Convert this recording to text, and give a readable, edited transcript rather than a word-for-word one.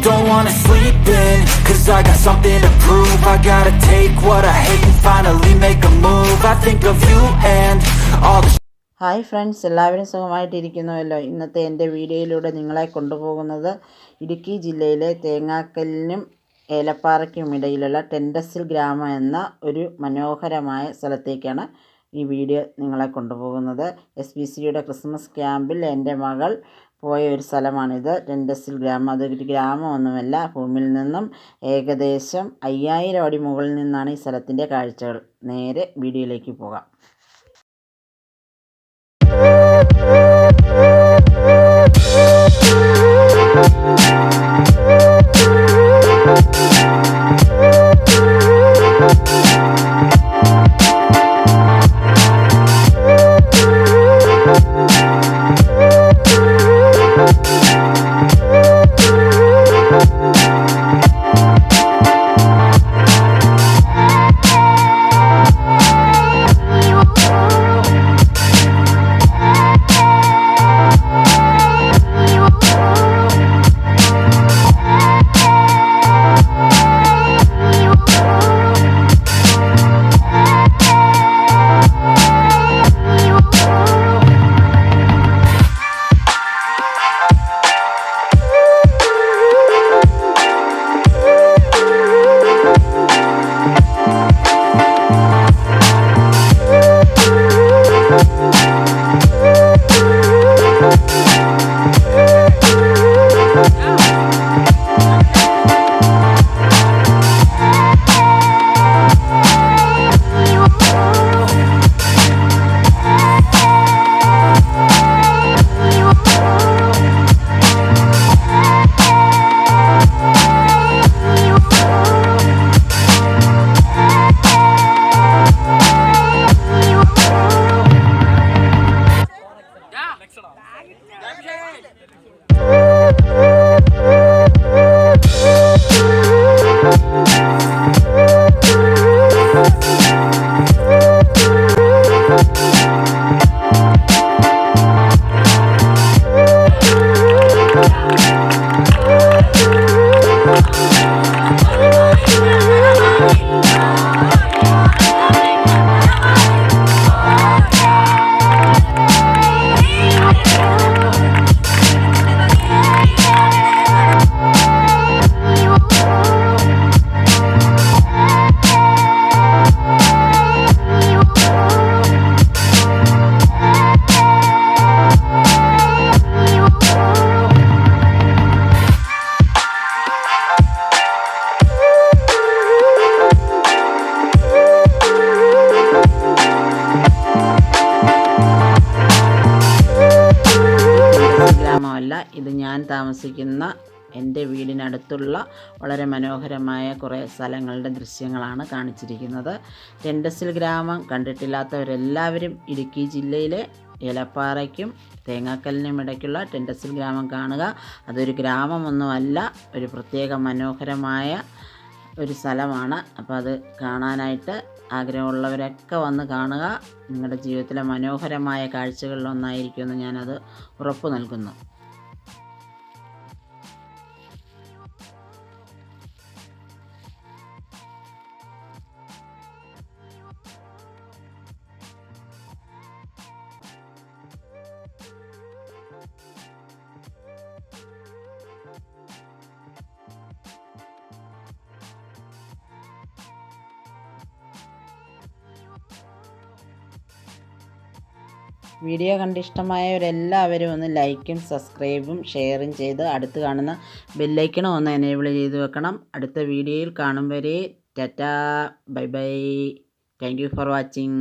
don't wanna sleep in, cause I got something to prove. I gotta take what I hate and finally make a move. I think of you and all the hi friends, എല്ലാവരും സുഖമായിട്ടിരിക്കുന്നുവല്ലോ. ഇന്നത്തെ എൻ്റെ വീഡിയോയിലൂടെ നിങ്ങളെ കൊണ്ടുപോകുന്നത് ഇടുക്കി ജില്ലയിലെ തേങ്ങാക്കല്ലിനും ഏലപ്പാറയ്ക്കും ഇടയിലുള്ള ടെൻഡസിൽ ഗ്രാമം എന്ന ഒരു മനോഹരമായ സ്ഥലത്തേക്കാണ് ഈ വീഡിയോ നിങ്ങളെ കൊണ്ടുപോകുന്നത്. SBCയുടെ ക്രിസ്മസ് ക്യാമ്പിൽ എൻ്റെ മകൾ പോയ ഒരു സ്ഥലമാണിത്, ടെൻഡസിൽ ഗ്രാമം. അതൊരു ഗ്രാമമൊന്നുമല്ല, ഭൂമിയിൽ നിന്നും ഏകദേശം 5000 അടി മുകളിൽ നിന്നാണ് ഈ സ്ഥലത്തിൻ്റെ കാഴ്ചകൾ. നേരെ വീഡിയോയിലേക്ക് പോകാം. ഇത് ഞാൻ താമസിക്കുന്ന എൻ്റെ വീടിനടുത്തുള്ള വളരെ മനോഹരമായ കുറേ സ്ഥലങ്ങളുടെ ദൃശ്യങ്ങളാണ് കാണിച്ചിരിക്കുന്നത്. ടെൻഡസിൽ ഗ്രാമം കണ്ടിട്ടില്ലാത്തവരെല്ലാവരും ഇടുക്കി ജില്ലയിലെ ഏലപ്പാറയ്ക്കും തേങ്ങാക്കല്ലിനും ഇടയ്ക്കുള്ള ടെൻഡസിൽ ഗ്രാമം കാണുക. അതൊരു ഗ്രാമമൊന്നുമല്ല, ഒരു പ്രത്യേക മനോഹരമായ ഒരു സ്ഥലമാണ്. അപ്പോൾ അത് കാണാനായിട്ട് ആഗ്രഹമുള്ളവരൊക്കെ വന്ന് കാണുക. നിങ്ങളുടെ ജീവിതത്തിലെ മനോഹരമായ കാഴ്ചകളിലൊന്നായിരിക്കുമെന്ന് ഞാനത് ഉറപ്പു നൽകുന്നു. വീഡിയോ കണ്ട് ഇഷ്ടമായവരെല്ലാവരും ഒന്ന് ലൈക്കും സബ്സ്ക്രൈബും ഷെയറും ചെയ്ത് അടുത്ത് കാണുന്ന ബെല്ലൈക്കണും ഒന്ന് എനേബിൾ ചെയ്ത് വെക്കണം. അടുത്ത വീഡിയോയിൽ കാണും വരെ Tata, bye bye. Thank you for watching.